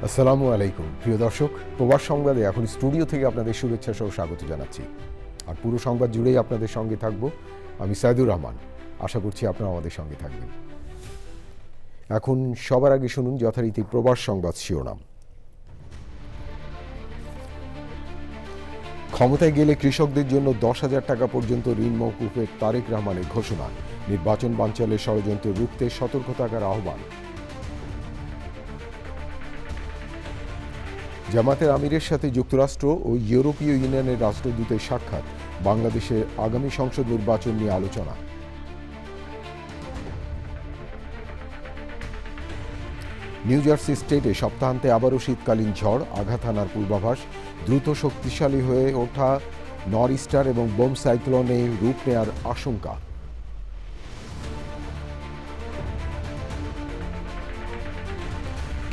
আসসালামু আলাইকুম প্রিয় দর্শক, প্রবাস সংবাদে এখন স্টুডিও থেকে আপনাদের শুভেচ্ছা সহ স্বাগত জানাচ্ছি। আর পুরো সংবাদ জুড়েই আপনাদের সঙ্গে থাকব আমি সাইদুর রহমান। আশা করছি আপনারা আমাদের সঙ্গে থাকবেন। এখন সবার আগে শুনুন যথারীতি প্রবাস সংবাদ শিরোনাম। ক্ষমতায় গেলে কৃষকদের জন্য 10,000 টাকা পর্যন্ত ঋণ মওকুফের তারেক রহমানের ঘোষণা। নির্বাচন বানচালের ষড়যন্ত্র রুখতে সতর্ক থাকার আহ্বান। জামাতের আমিরের সাথে যুক্তরাষ্ট্র ও ইউরোপীয় ইউনিয়নের রাষ্ট্রদূতের সাক্ষাৎ। বাংলাদেশের আগামী সংসদ নির্বাচন নিয়ে আলোচনা। নিউ জার্সি স্টেটে সপ্তাহান্তে আবারও শীতকালীন ঝড়, আঘাত হানার পূর্বাভাস। দ্রুত শক্তিশালী হয়ে ওঠা নর্থ ইস্টার এবং বোম সাইক্লোনে রূপ নেয়ার আশঙ্কা।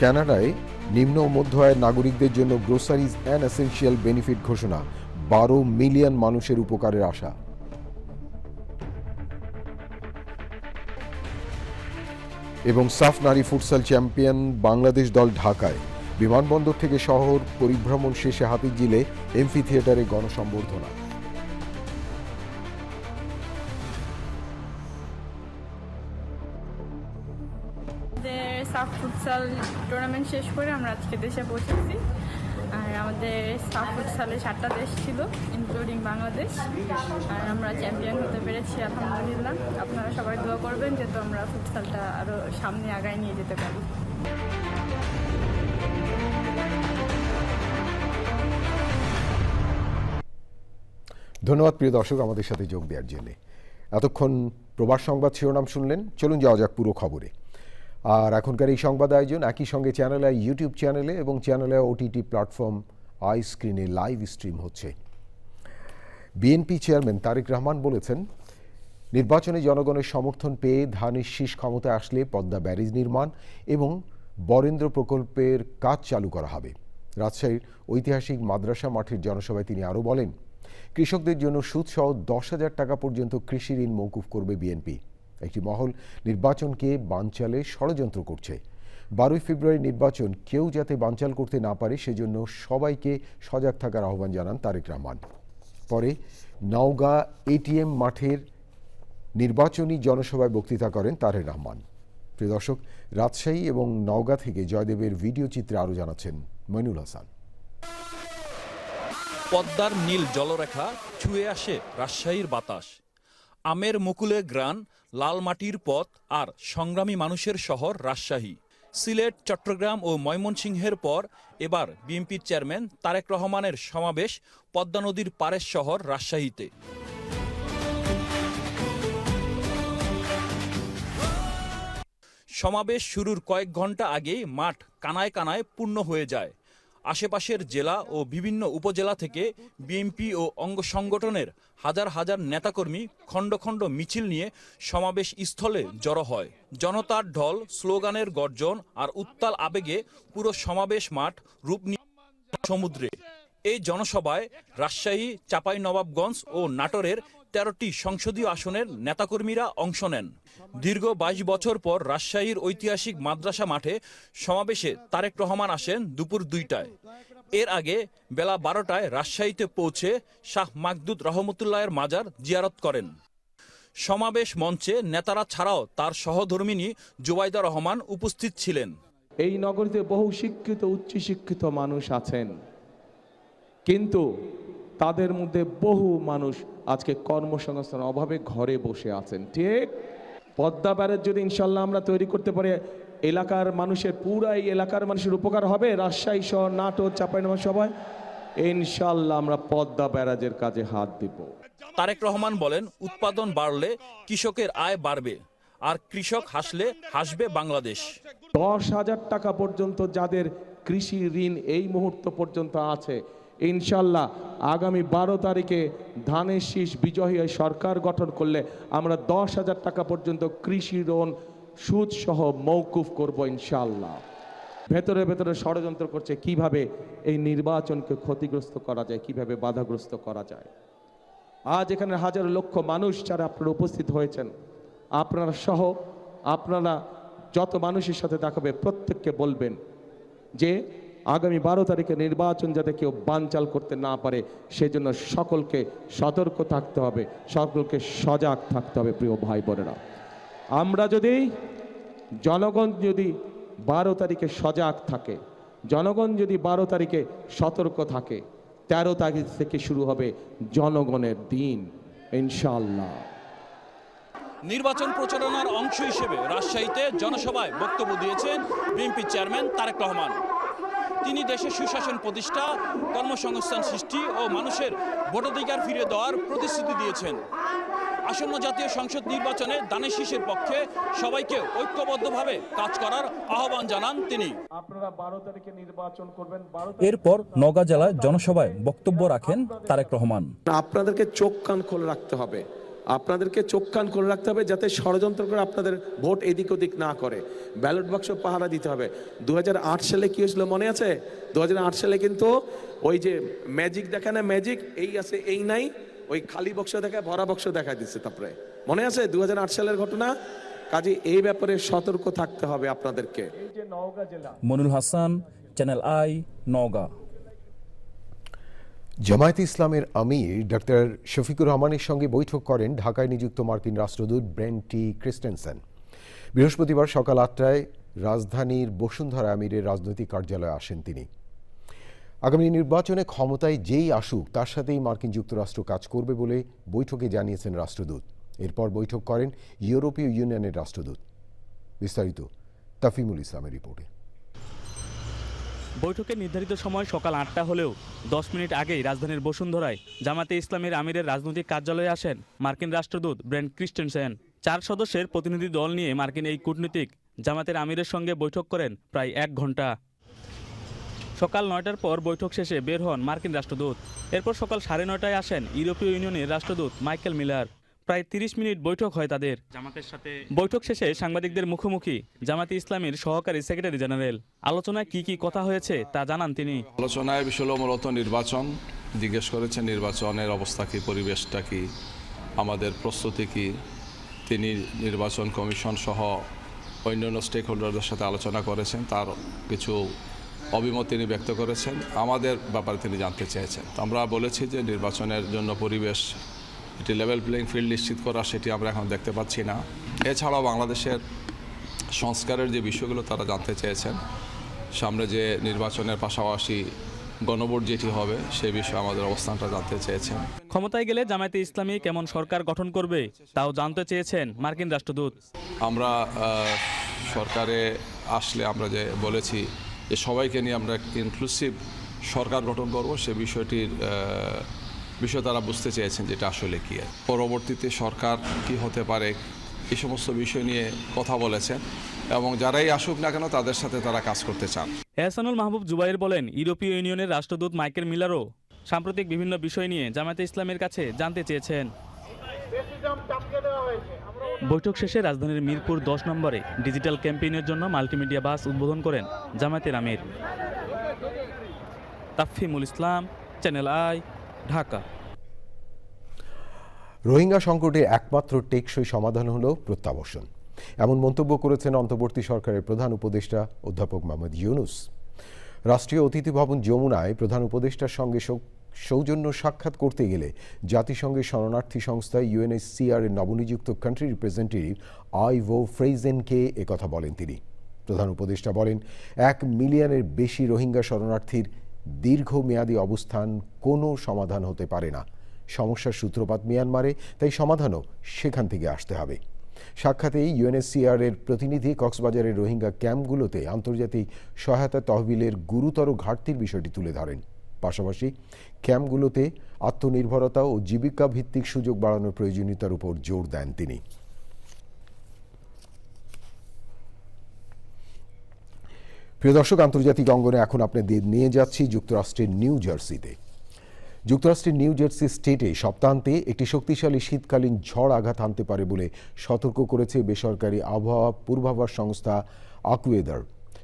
কানাডায় নিম্ন ও মধ্য আয়ের নাগরিকদের জন্য গ্রোসারিজ অ্যান্ড এসেনশিয়াল বেনিফিট ঘোষণা। 12 মিলিয়ন মানুষের উপকারের আশা। এবং সাফ নারী ফুটসাল চ্যাম্পিয়ন বাংলাদেশ দল ঢাকায়। বিমানবন্দর থেকে শহর পরিভ্রমণ শেষে হাতিরঝিলে এমফি থিয়েটারে গণসংবর্ধনা। সাফ ফুটসাল টুর্নামেন্ট শেষ করে আমরা আজকে দেশে পৌঁছেছি। আর আমাদের সাফ ফুটসালে 7টা দেশ ছিল, ইনক্লুডিং বাংলাদেশ। আর আমরা চ্যাম্পিয়ন হতে পেরেছি, আলহামদুলিল্লাহ। আপনারা সবাই দোয়া করবেন যাতে আমরা ফুটসালটা আরও সামনে আগায় নিয়ে যেতে পারি। ধন্যবাদ প্রিয় দর্শক আমাদের সাথে যোগ দেওয়ার জন্য। এতক্ষণ প্রবাস সংবাদ শিরোনাম শুনলেন। চলুন যাওয়া যাক পুরো খবরে। আর এখনকার এই সংবাদ আয়োজন একই সঙ্গে চ্যানেল আই ইউটিউব চ্যানেলে এবং channel I OTT platform I স্ক্রিনে লাইভ স্ট্রিম হচ্ছে। বিএনপি চেয়ারম্যান তারেক রহমান বলেছেন, নির্বাচনে জনগণের সমর্থন পেয়ে ধানের শীষ ক্ষমতায় আসলে পদ্মা ব্যারেজ নির্মাণ এবং বরেন্দ্র প্রকল্পের কাজ চালু করা হবে। রাজশাহীর ঐতিহাসিক মাদ্রাসা মাঠের জনসভায় তিনি আরও বলেন, কৃষকদের জন্য সুদসহ 10,000 টাকা পর্যন্ত কৃষি ঋণ মওকুফ করবে বিএনপি। একটি মহল নির্বাচনকে বানচালে ষড়যন্ত্র করছে। 12 ফেব্রুয়ারি নির্বাচন কেউ যাতে বানচাল করতে না পারে সেজন্য সবাইকে সজাগ থাকার আহ্বান জানান তারেক রহমান। পরে নওগাঁ এটিএম মাঠের নির্বাচনী জনসভায় বক্তৃতা করেন তারেক রহমান। প্রিয় দর্শক, রাজশাহী এবং নওগাঁ থেকে জয়দেবের ভিডিও চিত্রে আরও জানাচ্ছেন মইনুল হাসান। পদ্মার নীল জলরেখা ছুঁয়ে আসে রাজশাহীর বাতাস। আমের মুকুলে গ্রান, লাল মাটির পথ আর সংগ্রামী মানুষের শহর রাজশাহী। সিলেট, চট্টগ্রাম ও ময়মনসিংহের পর এবার বিএনপির চেয়ারম্যান তারেক রহমানের সমাবেশ পদ্মা নদীর পারের শহর রাজশাহীতে। সমাবেশ শুরুর কয়েক ঘন্টা আগেই মাঠ কানায় কানায় পূর্ণ হয়ে যায়। আশেপাশের জেলা ও বিভিন্ন উপজেলা থেকে বিএনপি ও অঙ্গ সংগঠনের হাজার হাজার নেতাকর্মী খণ্ড খণ্ড মিছিল নিয়ে সমাবেশ স্থলে জড়ো হয়। জনতার ঢল, স্লোগানের গর্জন আর উত্তাল আবেগে পুরো সমাবেশ মাঠ রূপ নিয়ে সমুদ্রে। এই জনসভায় রাজশাহী, চাঁপাইনবাবগঞ্জ ও নাটোরের 13টি সংসদীয় আসনের নেতাকর্মীরা অংশ নেন। দীর্ঘ 22 বছর পর রাজশাহীর ঐতিহাসিক মাদ্রাসা মাঠে সমাবেশে তারেক রহমান আসেন দুপুর 2টায়। এর আগে বেলা 12টায় রাজশাহীতে পৌঁছে শাহ মাকদুদ রহমতুল্লাহের মাজার জিয়ারত করেন। সমাবেশ মঞ্চে নেতারা ছাড়াও তার সহধর্মিণী জুবাইদা রহমান উপস্থিত ছিলেন। এই নগরীতে বহু শিক্ষিত, উচ্চশিক্ষিত মানুষ আছেন, কিন্তু তাদের মধ্যে বহু মানুষ আজকে কর্মসংস্থানের অভাবে ঘরে বসে আছেন। ঠিক, পদ্মা ব্যারেজ যদি ইনশাল্লাহ আমরা তৈরি করতে পারি, এলাকার মানুষের, পুরাই এলাকার মানুষের উপকার হবে। রাজশাহী শহর, নাটোর, চাঁপাইনবাবগঞ্জ সবাই ইনশাল্লাহ আমরা পদ্মা ব্যারেজের কাজে হাত দিব। তারেক রহমান বলেন, উৎপাদন বাড়লে কৃষকের আয় বাড়বে, আর কৃষক হাসলে হাসবে বাংলাদেশ। 10,000 টাকা পর্যন্ত যাদের কৃষি ঋণ এই মুহূর্ত পর্যন্ত আছে, ইনশাল্লাহ আগামী 12 তারিখে ধানের শীষ বিজয়ী সরকার গঠন করলে আমরা 10,000 টাকা পর্যন্ত কৃষি ঋণ সুদ সহ মওকুফ করব ইনশাল্লাহ। ভেতরে ভেতরে ষড়যন্ত্র করছে কিভাবে এই নির্বাচনকে ক্ষতিগ্রস্ত করা যায়, কিভাবে বাধাগ্রস্ত করা যায়। আজ এখানে হাজার লক্ষ মানুষ যারা আপনারা উপস্থিত হয়েছেন, আপনারা সহ আপনারা যত মানুষের সাথে দেখাবে প্রত্যেককে বলবেন যে আগামী 12 তারিখে নির্বাচন যাতে কেউ বানচাল করতে না পারে সেজন্য সকলকে সতর্ক থাকতে হবে, সকলকে সজাগ থাকতে হবে। প্রিয় ভাই বোনেরা, আমরা যদি জনগণ যদি 12 তারিখে সজাগ থাকে, জনগণ যদি 12 তারিখে সতর্ক থাকে, 13 তারিখ থেকে শুরু হবে জনগণের দিন ইনশাআল্লাহ। নির্বাচন প্রচারণার অংশ হিসেবে রাজশাহীতে জনসভায় বক্তব্য দিয়েছেন বিএনপি চেয়ারম্যান তারেক রহমান। তিনি দেশে সুশাসন প্রতিষ্ঠা, কর্মসংস্থান সৃষ্টি ও মানুষের ভোটাধিকার ফিরিয়ে দেওয়ার প্রতিশ্রুতি দিয়েছেন। আসন্ন জাতীয় সংসদ নির্বাচনে ধানের শীষের পক্ষে সবাইকে ঐক্যবদ্ধভাবে কাজ করার আহ্বান জানান তিনি। আপনারা 12 তারিখে নির্বাচন করবেন। এরপর নওগাঁ জেলায় জনসভায় বক্তব্য রাখেন তারেক রহমান। আপনাদেরকে চোখ কান খুলে রাখতে হবে, আপনাদেরকে চোখ কান খুলে রাখতে হবে যাতে ষড়যন্ত্র করে আপনাদের ভোট এদিক ওদিক না করে। ব্যালট বাক্স পাহারা দিতে হবে। 2008 সালে কি হয়েছিল মনে আছে? 2008 সালে কিন্তু ওই যে ম্যাজিক দেখা না, ম্যাজিক এই আছে এই নাই, ওই খালি বক্স দেখায় ভরা বক্স দেখা দিচ্ছে। তারপরে মনে আছে 2008 সালের ঘটনা? কাজে এই ব্যাপারে সতর্ক থাকতে হবে আপনাদেরকে। এই যে নওগাঁ জেলা, মনুল হাসান, চ্যানেল আই, নওগাঁ। জামায়াতে ইসলামের আমির ডক্টর শফিকুর রহমানের সঙ্গে বৈঠক করেন ঢাকায় নিযুক্ত মার্কিন রাষ্ট্রদূত ব্রেন্ট টি ক্রিস্টেনসেন। বৃহস্পতিবার সকাল 8টায় রাজধানীর বসুন্ধরা আমিরের রাজনৈতিক কার্যালয়ে আসেন তিনি। আগামী নির্বাচনে ক্ষমতায় যেই আসুক তার সাথেই মার্কিন যুক্তরাষ্ট্র কাজ করবে বলে বৈঠকে জানিয়েছেন রাষ্ট্রদূত। এরপর বৈঠক করেন ইউরোপীয় ইউনিয়নের রাষ্ট্রদূত। বিস্তারিত তাফিমুল ইসলামের রিপোর্টে। বৈঠকের নির্ধারিত সময় সকাল 8টা হলেও 10 মিনিট আগেই রাজধানীর বসুন্ধরায় জামায়াতে ইসলামের আমিরের রাজনৈতিক কার্যালয়ে আসেন মার্কিন রাষ্ট্রদূত ব্রেন্ট ক্রিস্টেনসেন। 4 সদস্যের প্রতিনিধি দল নিয়ে মার্কিন এই কূটনীতিক জামায়াতের আমিরের সঙ্গে বৈঠক করেন প্রায় 1 ঘন্টা। সকাল 9টার পর বৈঠক শেষে বের হন মার্কিন রাষ্ট্রদূত। এরপর সকাল 9:30টায় আসেন ইউরোপীয় ইউনিয়নের রাষ্ট্রদূত মাইকেল মিলার। প্রায় 30 মিনিট বৈঠক হয় তাদের জামাতের সাথে। বৈঠক শেষে সাংবাদিকদের মুখোমুখি জামায়াতে ইসলামের সহকারী সেক্রেটারি জেনারেল। আলোচনায় কি কথা হয়েছে তা জানান তিনি। আলোচনায় বিষয় হলো মূলত নির্বাচন। জিজ্ঞেস করেছেন নির্বাচনের অবস্থা কি, পরিবেশটা কি, আমাদের প্রস্তুতি কি। তিনি নির্বাচন কমিশন সহ অন্যান্য স্টেক হোল্ডারদের সাথে আলোচনা করেছেন, তার কিছু অভিমত তিনি ব্যক্ত করেছেন, আমাদের ব্যাপারে তিনি জানতে চেয়েছেন। আমরা বলেছি যে নির্বাচনের জন্য পরিবেশ, এটি লেভেল প্লেইং ফিল্ড নিশ্চিত করা, সেটি আমরা এখন দেখতে পাচ্ছি না। এছাড়াও বাংলাদেশের সংস্কারের যে বিষয়গুলো তারা জানতে চেয়েছেন, সামনে যে নির্বাচনের পাশাপাশি গণভোট যেটি হবে সেই বিষয়ে আমাদের অবস্থানটা জানতে চেয়েছেন। ক্ষমতায় গেলে জামায়াতে ইসলামী কেমন সরকার গঠন করবে তাও জানতে চেয়েছেন মার্কিন রাষ্ট্রদূত। আমরা সরকারে আসলে আমরা যে বলেছি যে সবাইকে নিয়ে আমরা ইনক্লুসিভ সরকার গঠন করব, সে বিষয়টির বিষয় তারা বুঝতে চেয়েছেন যেটা আসলে কি। পরবর্তীতে সরকার কি হতে পারে এই সমস্ত বিষয় নিয়ে কথা বলেছেন এবং যারাই আসুক না কেন তাদের সাথে তারা কাজ করতে চান। এহসানুল মাহবুব জুবাইর বলেন, ইউরোপীয় ইউনিয়নের রাষ্ট্রদূত মাইকেল মিলারও সাম্প্রতিক বিভিন্ন বিষয় নিয়ে জামায়াতে ইসলামের কাছে জানতে চেয়েছেন। বৈঠক শেষে রাজধানীর মিরপুর 10 নম্বরে ডিজিটাল ক্যাম্পেইনের জন্য মাল্টিমিডিয়া বাস উদ্বোধন করেন জামায়াতের আমির। তাফিমুল ইসলাম, চ্যানেল আই, ঢাকা। রোহিঙ্গা সংকটে একমাত্র টেকসই সমাধান হল প্রত্যাবাসন, এমন মন্তব্য করেছেন অন্তর্বর্তী সরকারের প্রধান উপদেষ্টা অধ্যাপক মোহাম্মদ ইউনূস। রাষ্ট্রীয় অতিথি ভবন যমুনায় প্রধান উপদেষ্টার সঙ্গে সৌজন্য সাক্ষাৎ করতে গেলে জাতিসংঘের শরণার্থী সংস্থা UNHCR এর নবনিযুক্ত কান্ট্রি রিপ্রেজেন্টেটিভ আইভো ফ্রেইজেনকে একথা বলেন তিনি। প্রধান উপদেষ্টা বলেন, 1 মিলিয়নের বেশি রোহিঙ্গা শরণার্থীর দীর্ঘমেয়াদী অবস্থান কোনো সমাধান হতে পারে না। সমস্যার সূত্রপাত মিয়ানমারে, তাই সমাধানও সেখান থেকে আসতে হবে। সাক্ষাতেই UNHCR এর প্রতিনিধি কক্সবাজারের রোহিঙ্গা ক্যাম্পগুলোতে আন্তর্জাতিক সহায়তা তহবিলের গুরুতর ঘাটতির বিষয়টি তুলে ধরেন। পাশাপাশি ক্যাম্পগুলোতে আত্মনির্ভরতা ও জীবিকা ভিত্তিক সুযোগ বাড়ানোর প্রয়োজনীয়তার উপর জোর দেন তিনি। প্রিয় দর্শক, আন্তর্জাতিক অঙ্গনে এখন আপনাদের নিয়ে যাচ্ছি যুক্তরাষ্ট্রের নিউ জার্সিতে। যুক্তরাষ্ট্রের নিউ জার্সি স্টেটে সপ্তাহান্তে একটি শক্তিশালী শীতকালীন ঝড় আঘাত হানতে পারে বলে সতর্ক করেছে বেসরকারি আবহাওয়া পূর্বাভাস সংস্থা আকুয়েদার।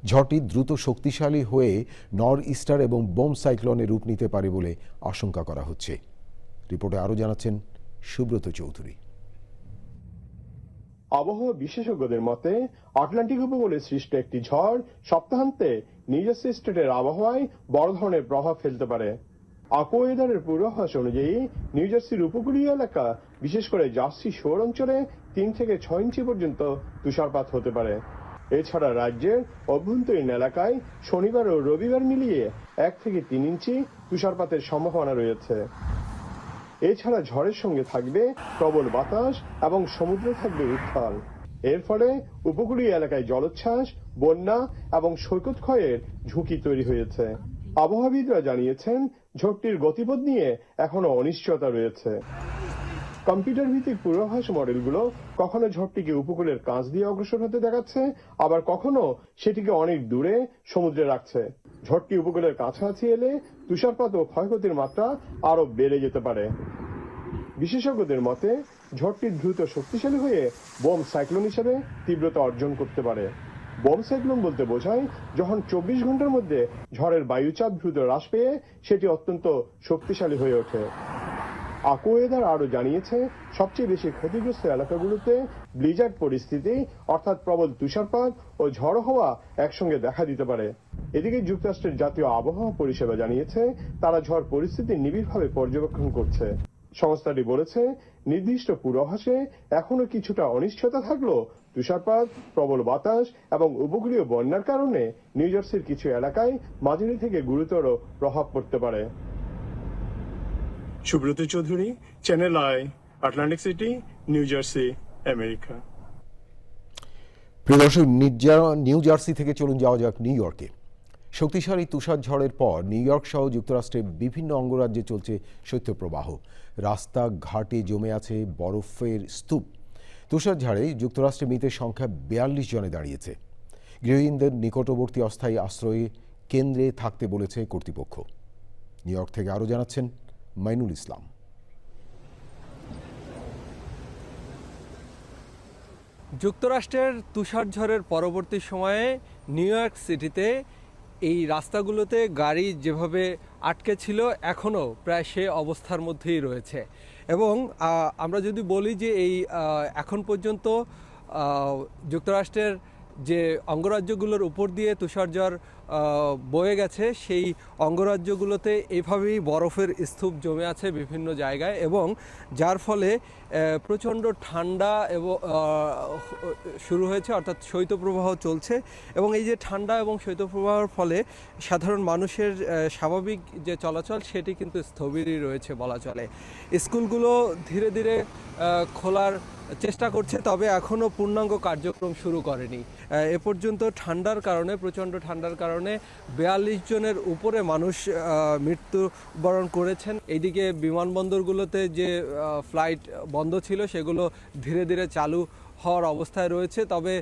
ঝড়টি দ্রুত শক্তিশালী হয়ে নর্থ ইস্টার এবং বোম সাইক্লোনে রূপ নিতে পারে বলে আশঙ্কা করা হচ্ছে। রিপোর্টে আরও জানাচ্ছেন সুব্রত চৌধুরী। আবহাওয়া বিশেষজ্ঞদের মতে আটলান্টিক উপকূলে সৃষ্ট একটি ঝড় সপ্তাহান্তে নিউ জার্সি স্টেটের আবহাওয়ায় বড় ধরনের প্রভাব ফেলতে পারে। আকোয়েদারের পূর্বাভাস অনুযায়ী নিউ জার্সির উপকূলীয় এলাকা, বিশেষ করে জার্সি শোর অঞ্চলে 3 থেকে 6 ইঞ্চি পর্যন্ত তুষারপাত হতে পারে। এছাড়া রাজ্যের অভ্যন্তরীণ এলাকায় শনিবার ও রবিবার মিলিয়ে 1 থেকে 3 ইঞ্চি তুষারপাতের সম্ভাবনা রয়েছে। এছাড়া ঝড়ের সঙ্গে থাকবে প্রবল বাতাস এবং সমুদ্রে থাকবে উত্তাল। এর ফলে উপকূলীয় এলাকায় জলোচ্ছ্বাস, বন্যা এবং সৈকত ক্ষয়ের ঝুঁকি তৈরি হয়েছে। আবহাওয়াবিদরা জানিয়েছেন, ঝড়টির গতিপথ নিয়ে এখনো অনিশ্চয়তা রয়েছে। কম্পিউটার ভিত্তিক পূর্বাভাস মডেলগুলো কখনো ঝড়টিকে উপকূলের কাছ দিয়ে অগ্রসর হতে দেখাচ্ছে, আবার কখনো সেটিকে অনেক দূরে সমুদ্রে রাখছে। ঝড়টি উপকূলের কাছাকাছি এলে তুষারপাত ও ক্ষয়ক্ষতির মাত্রা আরো বেড়ে যেতে পারে। বিশেষজ্ঞদের মতে ঝড়টি দ্রুত শক্তিশালী হয়ে বোম সাইক্লোন হিসেবে তীব্রতা অর্জন করতে পারে। বোম সাইক্লোন বলতে বোঝায় যখন 24 ঘন্টার মধ্যে ঝড়ের বায়ুচাপ দ্রুত হ্রাস পেয়ে সেটি অত্যন্ত শক্তিশালী হয়ে ওঠে। আকোয়েদার আরো জানিয়েছে, সবচেয়ে বেশি ক্ষতিগ্রস্ত এলাকাগুলোতে ব্লিজার্ড পরিস্থিতি অর্থাৎ প্রবল তুষারপাত ও ঝড় হওয়া একসঙ্গে দেখা দিতে পারে। এদিকে যুক্তরাষ্ট্রের জাতীয় আবহাওয়া পরিষেবা জানিয়েছে, তারা ঝড় পরিস্থিতি নিবিড়ভাবে পর্যবেক্ষণ করছে। সংস্থাটি বলেছে, নির্দিষ্ট পূর্বাভাসে এখনো কিছুটা অনিশ্চয়তা থাকলেও তুষারপাত, প্রবল বাতাস এবং উপকূলীয় বন্যার কারণে নিউ জার্সির কিছু এলাকায় মাঝারি থেকে গুরুতর প্রভাব পড়তে পারে। Subrata Chowdhury, channel I, Atlantic city, new jersey, America. প্রিয় দর্শক, নিউ জার্সি থেকে চলুন যাওয়া যাক নিউ ইয়র্কে। শক্তিশালী তুষার ঝড়ের পর নিউ ইয়র্ক সহ যুক্তরাষ্ট্রের বিভিন্ন অঙ্গরাজ্যে চলছে শৈত্যপ্রবাহ। রাস্তা ঘাটে জমে আছে বরফের স্তূপ। তুষারঝড়ে যুক্তরাষ্ট্রে মৃতের সংখ্যা 42 জনে দাঁড়িয়েছে। গৃহহীনদের নিকটবর্তী অস্থায়ী আশ্রয়ে কেন্দ্রে থাকতে বলেছে কর্তৃপক্ষ। নিউ ইয়র্ক থেকে আরও জানাচ্ছেন মাইনুল ইসলাম। যুক্তরাষ্ট্রের তুষারঝড়ের পরবর্তী সময়ে নিউ ইয়র্ক সিটিতে এই রাস্তাগুলোতে গাড়ি যেভাবে আটকে ছিল এখনও প্রায় সে অবস্থার মধ্যেই রয়েছে। এবং আমরা যদি বলি যে এই এখন পর্যন্ত যুক্তরাষ্ট্রের যে অঙ্গরাজ্যগুলোর উপর দিয়ে তুষারঝড় বয়ে গেছে, সেই অঙ্গরাজ্যগুলোতে এইভাবেই বরফের স্তূপ জমে আছে বিভিন্ন জায়গায়, এবং যার ফলে প্রচণ্ড ঠান্ডা এবং শুরু হয়েছে, অর্থাৎ শৈত্যপ্রবাহ চলছে। এবং এই যে ঠান্ডা এবং শৈত্যপ্রবাহের ফলে সাধারণ মানুষের স্বাভাবিক যে চলাচল সেটি কিন্তু স্থবিরই রয়েছে বলা চলে। স্কুলগুলো ধীরে ধীরে খোলার চেষ্টা করছে, তবে এখনও পূর্ণাঙ্গ কার্যক্রম শুরু করেনি। এ পর্যন্ত ঠান্ডার কারণে, প্রচণ্ড ঠান্ডার কারণে 42 জনের উপরে মানুষ মৃত্যুবরণ করেছেন। এইদিকে বিমানবন্দরগুলোতে যে ফ্লাইট বন্ধ ছিল সেগুলো ধীরে ধীরে চালু হওয়ার অবস্থায় রয়েছে, তবে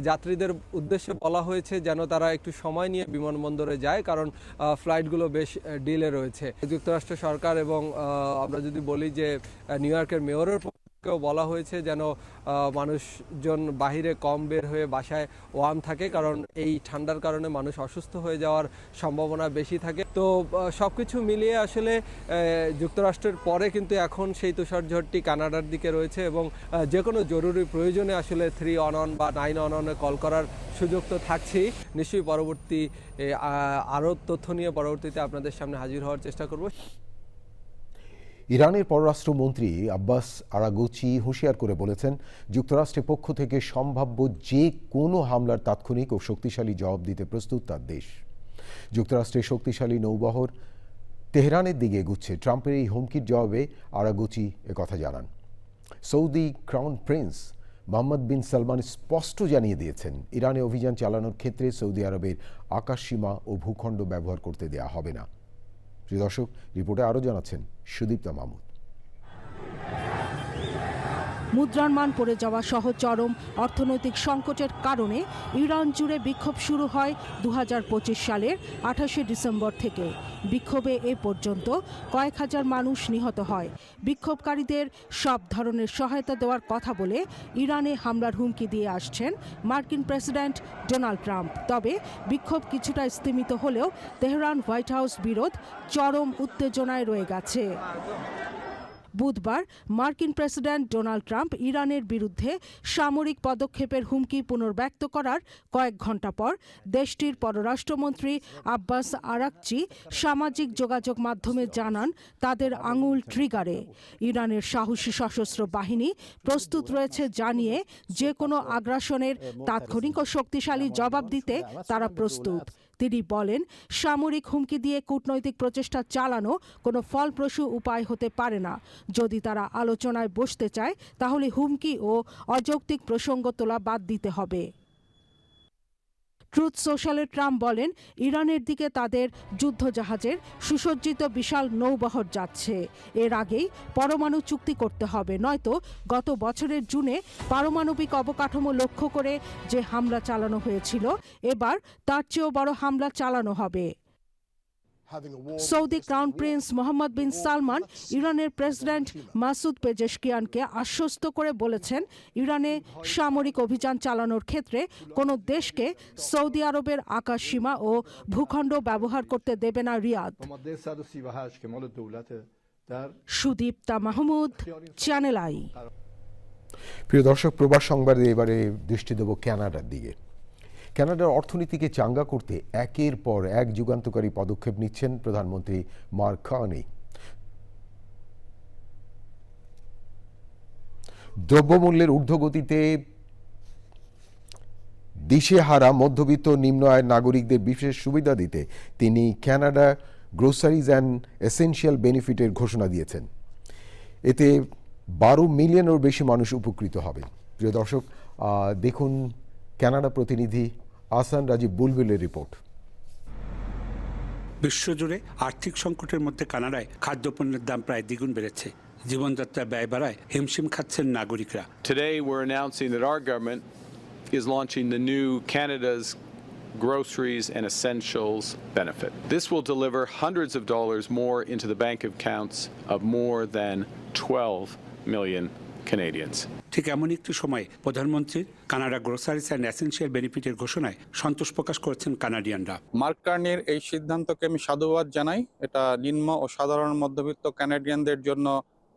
যাত্রীদের উদ্দেশ্যে বলা হয়েছে যেন তারা একটু সময় নিয়ে বিমানবন্দরে যায়, কারণ ফ্লাইটগুলো বেশ ডিলে রয়েছে। যুক্তরাষ্ট্র সরকার এবং আমরা যদি বলি যে নিউ ইয়র্কের মেয়রের কেউ বলা হয়েছে যেন মানুষজন বাহিরে কম বের হয়ে বাসায় ওয়ার্ম থাকে, কারণ এই ঠান্ডার কারণে মানুষ অসুস্থ হয়ে যাওয়ার সম্ভাবনা বেশি থাকে। তো সবকিছু মিলিয়ে আসলে যুক্তরাষ্ট্রের পরে কিন্তু এখন সেই তুষারঝড়টি কানাডার দিকে রয়েছে, এবং যে কোনো জরুরি প্রয়োজনে আসলে 311 বা 911 কল করার সুযোগ তো থাকছেই। নিশ্চয়ই পরবর্তী আরও তথ্য নিয়ে পরবর্তীতে আপনাদের সামনে হাজির হওয়ার চেষ্টা করব। ইরানের পররাষ্ট্রমন্ত্রী আব্বাস আরাগচি হুঁশিয়ার করে বলেছেন, যুক্তরাষ্ট্রের পক্ষ থেকে সম্ভাব্য যে কোনো হামলার তাৎক্ষণিক ও শক্তিশালী জবাব দিতে প্রস্তুত তার দেশ। যুক্তরাষ্ট্রের শক্তিশালী নৌবহর তেহরানের দিকে এগুচ্ছে। ট্রাম্পের এই হুমকির জবাবে আরাগচি একথা জানান। সৌদি ক্রাউন প্রিন্স মোহাম্মদ বিন সালমান স্পষ্ট জানিয়ে দিয়েছেন, ইরানে অভিযান চালানোর ক্ষেত্রে সৌদি আরবের আকাশসীমা ও ভূখণ্ড ব্যবহার করতে দেয়া হবে না। প্রিয় দর্শক, রিপোর্টে আরও জানাচ্ছেন সুদীপ্তা মাহমুদ। মুদ্রার মান পড়ে যাওয়া সহ চরম অর্থনৈতিক সংকটের কারণে ইরান জুড়ে বিক্ষোভ শুরু হয় 2025 সালের 28শে ডিসেম্বর থেকে। বিক্ষোভে এ পর্যন্ত কয়েক হাজার মানুষ নিহত হয়। বিক্ষোভকারীদের সব ধরনের সহায়তা দেওয়ার কথা বলে ইরানে হামলার হুমকি দিয়ে আসছেন মার্কিন প্রেসিডেন্ট ডোনাল্ড ট্রাম্প। তবে বিক্ষোভ কিছুটা স্তিমিত হলেও তেহরান হোয়াইট হাউস বিরোধ চরম উত্তেজনায় রয়ে গেছে। বুধবার মার্কিন প্রেসিডেন্ট ডোনাল্ড ট্রাম্প ইরানের বিরুদ্ধে সামরিক পদক্ষেপের হুমকি পুনর্ব্যক্ত করার কয়েক ঘণ্টা পর দেশটির পররাষ্ট্রমন্ত্রী আব্বাস আরাকচি সামাজিক যোগাযোগ মাধ্যমে জানান তাদের আঙুল ট্রিগারে। ইরানের সাহসী সশস্ত্র বাহিনী প্রস্তুত রয়েছে জানিয়ে যে কোনো আগ্রাসনের তাৎক্ষণিক ও শক্তিশালী জবাব দিতে তারা প্রস্তুত। তিনি বলেন, সামরিক হুমকি দিয়ে কূটনৈতিক প্রচেষ্টা চালানো কোনো ফলপ্রসূ উপায় হতে পারে না। যদি তারা আলোচনায় বসতে চায় তাহলে হুমকি ও অযৌক্তিক প্রসঙ্গ তোলা বাদ দিতে হবে। ট্রুথ সোশ্যালে ট্রাম্প বলেন, ইরানের দিকে তাদের যুদ্ধজাহাজের সুসজ্জিত বিশাল নৌবহর যাচ্ছে। এর আগেই পরমাণু চুক্তি করতে হবে, নয়তো গত বছরের জুনে পারমাণবিক অবকাঠামো লক্ষ্য করে যে হামলা চালানো হয়েছিল, এবার তার চেয়েও বড় হামলা চালানো হবে। সৌদি ক্রাউন প্রিন্স মোহাম্মদ বিন সালমান ইরানের প্রেসিডেন্ট মাসুদ পেজেশকিয়ানকে আশ্বস্ত করে বলেছেন, ইরানে সামরিক অভিযান চালানোর ক্ষেত্রে কোনো দেশকে সৌদি আরবের আকাশসীমা ও ভূখণ্ড ব্যবহার করতে দেবে না Riyadh. Sudipta Mahmud, channel I. প্রিয় দর্শক, প্রবাস সংবাদে এবারে দৃষ্টি দেব কানাডার দিকে। কানাডার অর্থনীতিকে চাঙ্গা করতে একের পর এক যুগান্তকারী পদক্ষেপ নিচ্ছেন প্রধানমন্ত্রী মার্ক কার্নি। দ্রব্যমূল্যের ঊর্ধ্বগতিতে দিশেহারা মধ্যবিত্ত নিম্ন আয়ের নাগরিকদের বিশেষ সুবিধা দিতে তিনি কানাডা গ্রোসারিজ অ্যান্ড এসেনশিয়াল বেনিফিটের ঘোষণা দিয়েছেন। এতে 12 মিলিয়নেরও বেশি মানুষ উপকৃত হবেন। প্রিয় দর্শক, দেখুন কানাডা প্রতিনিধি আহসান রাজীব বুলবুলের রিপোর্ট। বিশ্বজুড়ে আর্থিক সংকটের মধ্যে কানাডায় খাদ্যপণ্যের দাম প্রায় দ্বিগুণ বেড়েছে। জীবনযাত্রার ব্যয় বাড়ায় হিমশিম খাচ্ছেন নাগরিকরা। Today we're announcing that our government is launching the new Canada's Groceries and Essentials benefit. This will deliver hundreds of dollars more into the bank accounts of more than 12 million Canadians. ঠিক এমন একটি সময় প্রধানমন্ত্রীর Canada groceries and essential বেনিফিটের ঘোষণায় সন্তোষ প্রকাশ করেছেন কানাডিয়ানরা। Mark কার্নির এই সিদ্ধান্তকে আমি সাধুবাদ জানাই। এটা নিম্ন ও সাধারণ মধ্যবিত্ত কানাডিয়ানদের জন্য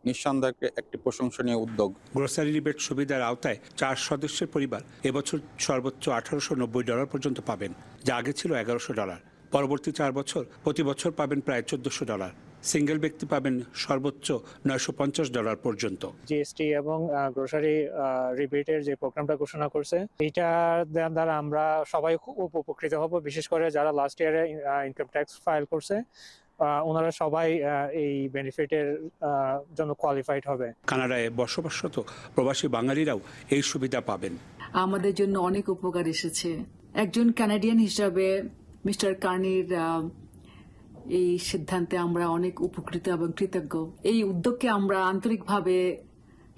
নিঃসন্দেহে একটি প্রশংসনীয় উদ্যোগ। গ্রোসারি রিবেট সুবিধার আওতায় 4 সদস্যের পরিবার এবছর সর্বোচ্চ $1890 পর্যন্ত পাবেন, যা আগে ছিল $1100। পরবর্তী 4 বছর প্রতি বছর পাবেন প্রায় $1400। সিঙ্গেল ব্যক্তি পাবেন সর্বোচ্চ $950 পর্যন্ত। জিএসটি এবং গ্রোসারি রিবেটের যে প্রোগ্রামটা ঘোষণা করছে, এটা দ্বারা আমরা সবাই খুব উপকৃত হব। বিশেষ করে যারা লাস্ট ইয়ারে ইনকাম ট্যাক্স ফাইল করছে, ওনারা সবাই এই বেনিফিটের জন্য কোয়ালিফাইড হবে। কানাডায় বসবাসরত প্রবাসী বাঙালিরাও এই সুবিধা পাবেন। আমাদের জন্য অনেক উপকার এসেছে। একজন কানাডিয়ান হিসাবে মিস্টার কার্নির এই সিদ্ধান্তে আমরা অনেক উপকৃত এবং কৃতজ্ঞ। এই উদ্যোগকে আমরা আন্তরিকভাবে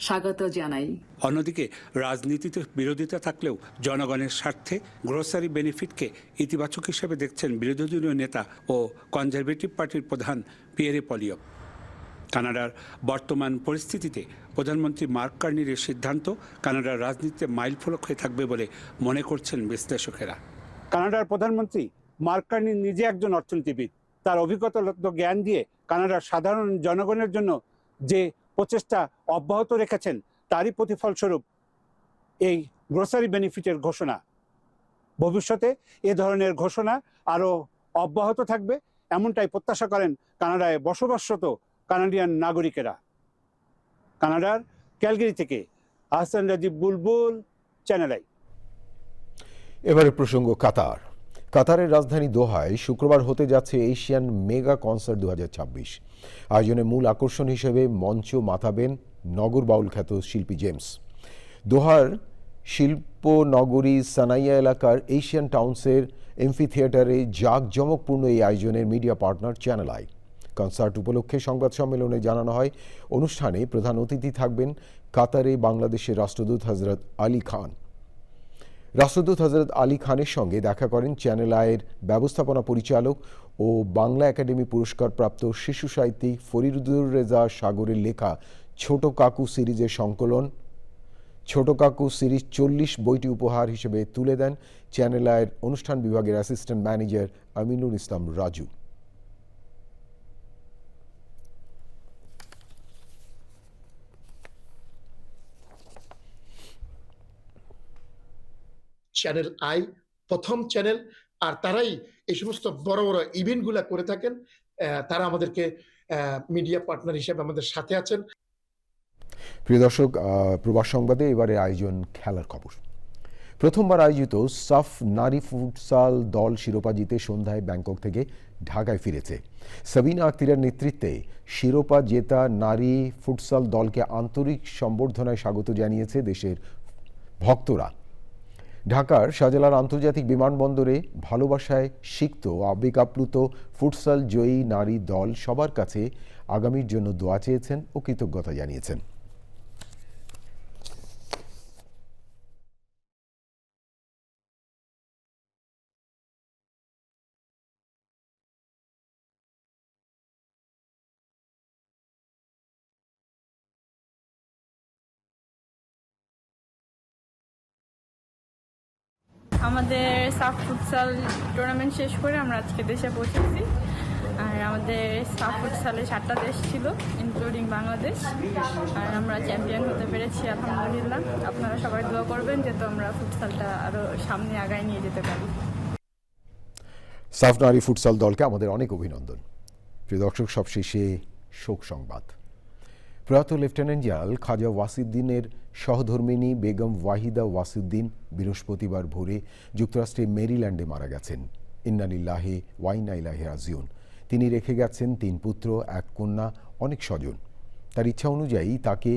স্বাগত জানাই। অন্যদিকে রাজনীতিতে বিরোধিতা থাকলেও জনগণের স্বার্থে গ্রোসারি বেনিফিটকে ইতিবাচক হিসেবে দেখছেন বিরোধী দলীয় নেতা ও কনজারভেটিভ পার্টির প্রধান পিয়েরে পলিও। কানাডার বর্তমান পরিস্থিতিতে প্রধানমন্ত্রী মার্ক কার্নির এই সিদ্ধান্ত কানাডার রাজনীতিতে মাইলফলক হয়ে থাকবে বলে মনে করছেন বিশ্লেষকেরা। কানাডার প্রধানমন্ত্রী মার্ক কার্নি নিজে একজন অর্থনীতিবিদ। তার অভিজ্ঞতাগত জ্ঞান দিয়ে কানাডার সাধারণ জনগণের জন্য যে প্রচেষ্টা অব্যাহত রেখেছেন, তারই প্রতিফলস্বরূপ এই গ্রোসারি বেনিফিটের ঘোষণা। ভবিষ্যতে এ ধরনের ঘোষণা আরও অব্যাহত থাকবে, এমনটাই প্রত্যাশা করেন কানাডায় বসবাসরত কানাডিয়ান নাগরিকেরা। কানাডার ক্যালগারি থেকে আহসান রাজীব বুলবুল, চ্যানেল আই। এবারে প্রসঙ্গ কাতার। কাতারের রাজধানী দোহায় শুক্রবার হতে যাচ্ছে এশিয়ান মেগা কনসার্ট 2026। আয়োজনে মূল আকর্ষণ হিসেবে মঞ্চ মাতাবেন নগর বাউল খ্যাত শিল্পী জেমস। দোহার শিল্পনগরী সানাইয়া এলাকার এশিয়ান টাউন্সের এমফি থিয়েটারে জাঁকজমকপূর্ণ এই আয়োজনের media partner channel I. Concert উপলক্ষে সংবাদ সম্মেলনে জানানো হয়, অনুষ্ঠানে প্রধান অতিথি থাকবেন কাতারে বাংলাদেশের রাষ্ট্রদূত হজরত আলী খান। রাষ্ট্রদূত হজরত আলী খানের সঙ্গে দেখা করেন চ্যানেল আইয়ের ব্যবস্থাপনা পরিচালক ও বাংলা একাডেমি পুরস্কারপ্রাপ্ত শিশু সাহিত্যিক ফরিদুর রেজা সাগরের লেখা ছোট কাকু সিরিজের সংকলন ছোট কাকু সিরিজ 40 বইটি উপহার হিসেবে তুলে দেন চ্যানেল আইয়ের অনুষ্ঠান বিভাগের assistant manager Aminul Islam Raju. Channel I প্রথম চ্যানেল, আর তারাই এই সমস্ত বড় বড় ইভেন্টগুলো করে থাকেন। তারা আমাদেরকে মিডিয়া পার্টনার হিসেবে আমাদের সাথে আছেন। প্রিয় দর্শক, প্রবাস সংবাদে এবারে আয়োজন খেলার খবর। প্রথমবার আয়োজিত সাফ নারী ফুটসাল দল শিরোপা জিতে সন্ধ্যায় ব্যাংকক থেকে ঢাকায় ফিরেছে। সাবিনা আক্তারের নেতৃত্বে শিরোপা জেতা নারী ফুটসাল দলকে আন্তরিক সম্বর্ধনায় স্বাগত জানিয়েছে দেশের ভক্তরা। ঢাকার শাহজালাল আন্তর্জাতিক বিমানবন্দরে ভালোবাসায় সিক্ত আবেগ আপ্লুত ফুটসাল জয়ী নারী দল সবার কাছে আগামীর জন্য দোয়া চেয়েছেন ও কৃতজ্ঞতা জানিয়েছেন। আমাদের সাফ ফুটসাল টুর্নামেন্ট শেষ করে আমরা আজকে দেশে পৌঁছেছি। আর আমাদের সাফ ফুটসালে 7টা দেশ ছিল, ইনক্লুডিং বাংলাদেশ। আর আমরা চ্যাম্পিয়ন হতে পেরেছি, আলহামদুলিল্লাহ। আপনারা সবাই দোয়া করবেন যাতে আমরা ফুটসালটা আরও সামনে আগায় নিয়ে যেতে পারি। সাফ নারী ফুটসাল দলকে আমাদের অনেক অভিনন্দন। প্রিয় দর্শক, সবশেষে শোক সংবাদ। প্রয়াত লেফটেন্যান্ট জেনারেল খাজা ওয়াসিউদ্দিনের সহধর্মিণী বেগম ওয়াহিদা ওয়াসিউদ্দিন বৃহস্পতিবার ভোরে যুক্তরাষ্ট্রের মেরিল্যান্ডে মারা গেছেন। ইন্না লিল্লাহি ওয়া ইন্না ইলাইহি রাজিউন। তিনি রেখে গেছেন 3 পুত্র, 1 কন্যা, অনেক স্বজন। তার ইচ্ছা অনুযায়ী তাকে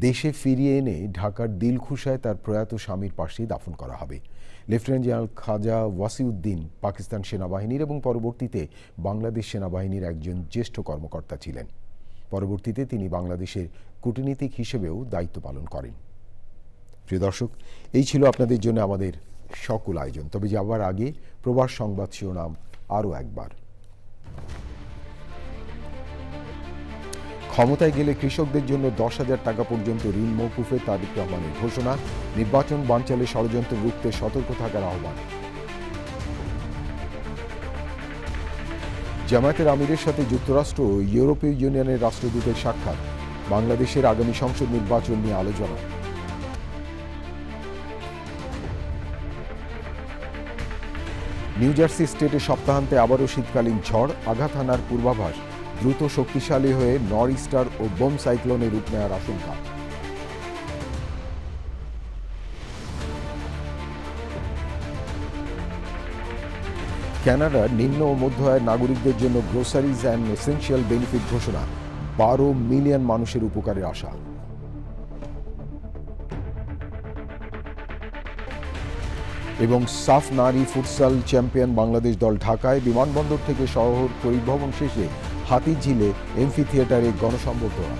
দেশে ফিরিয়ে এনে ঢাকার দিলখুশায় তার প্রয়াত স্বামীর পাশে দাফন করা হবে। লেফটেন্যান্ট জেনারেল খাজা ওয়াসিউদ্দিন পাকিস্তান সেনাবাহিনীর এবং পরবর্তীতে বাংলাদেশ সেনাবাহিনীর একজন জ্যেষ্ঠ কর্মকর্তা ছিলেন। পরবর্তীতে তিনি বাংলাদেশের কূটনীতিক হিসেবেও দায়িত্ব পালন করেন। প্রিয় দর্শক, এই ছিল আপনাদের জন্য আমাদের সকল আয়োজন। তবে যাওয়ার আগে প্রবাস সংবাদ শিরোনাম আরও একবার। ক্ষমতায় গেলে কৃষকদের জন্য 10,000 টাকা পর্যন্ত ঋণ মওকুফে তারেক রহমানের ঘোষণা। নির্বাচন বানচালে ষড়যন্ত্র রুখতে সতর্ক থাকার আহ্বান। জামায়াতের আমিরের সাথে যুক্তরাষ্ট্র ও ইউরোপীয় ইউনিয়নের রাষ্ট্রদূতের সাক্ষাৎ। বাংলাদেশের আগামী সংসদ নির্বাচন নিয়ে আলোচনা। নিউ জার্সি স্টেটে সপ্তাহান্তে আবারও শীতকালীন ঝড়, আঘাত হানার পূর্বাভাস। দ্রুত শক্তিশালী হয়ে নর্থ ইস্টার ও বোম সাইক্লোনে রূপ নেওয়ার আশঙ্কা। কানাডার নিম্ন ও মধ্য আয়ের নাগরিকদের জন্য গ্রোসারিজ অ্যান্ড এসেনশিয়াল বেনিফিট ঘোষণা। 12 মিলিয়ন মানুষের উপকারের আশা। এবং সাফ নারী ফুটসাল চ্যাম্পিয়ন বাংলাদেশ দল ঢাকায়। বিমানবন্দর থেকে শহর পরিভ্রমণ শেষে হাতিঝিলে এমফি থিয়েটারে গণসংবর্ধনা।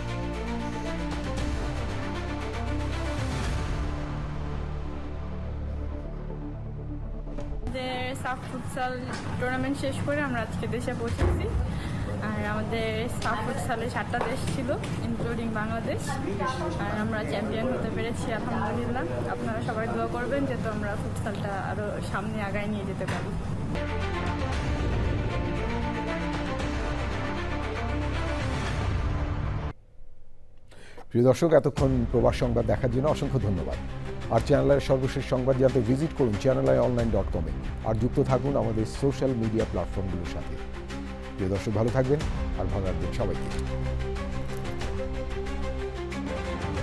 সাফ ফুটসাল টুর্নামেন্ট শেষ করে আমরা আজকে দেশে পৌঁছেছি। আর আমাদের সাফ ফুটসালে 7টা দেশ ছিল, ইনক্লুডিং বাংলাদেশ। আর আমরা চ্যাম্পিয়ন হতে পেরেছি, আলহামদুলিল্লাহ। আপনারা সবাই দোয়া করবেন যাতে আমরা ফুটসালটা আরও সামনে আগায় নিয়ে যেতে পারি। প্রিয় দর্শক, এতক্ষণ প্রবাস সংবাদ দেখার জন্য অসংখ্য ধন্যবাদ। আর চ্যানেলের সর্বশেষ সংবাদ জানতে ভিজিট করুন channelionline.com-এ। আর যুক্ত থাকুন আমাদের সোশ্যাল মিডিয়া প্ল্যাটফর্মগুলোর সাথে। প্রিয় দর্শক, ভালো থাকবেন আর ভালো রাখবেন সবাইকে।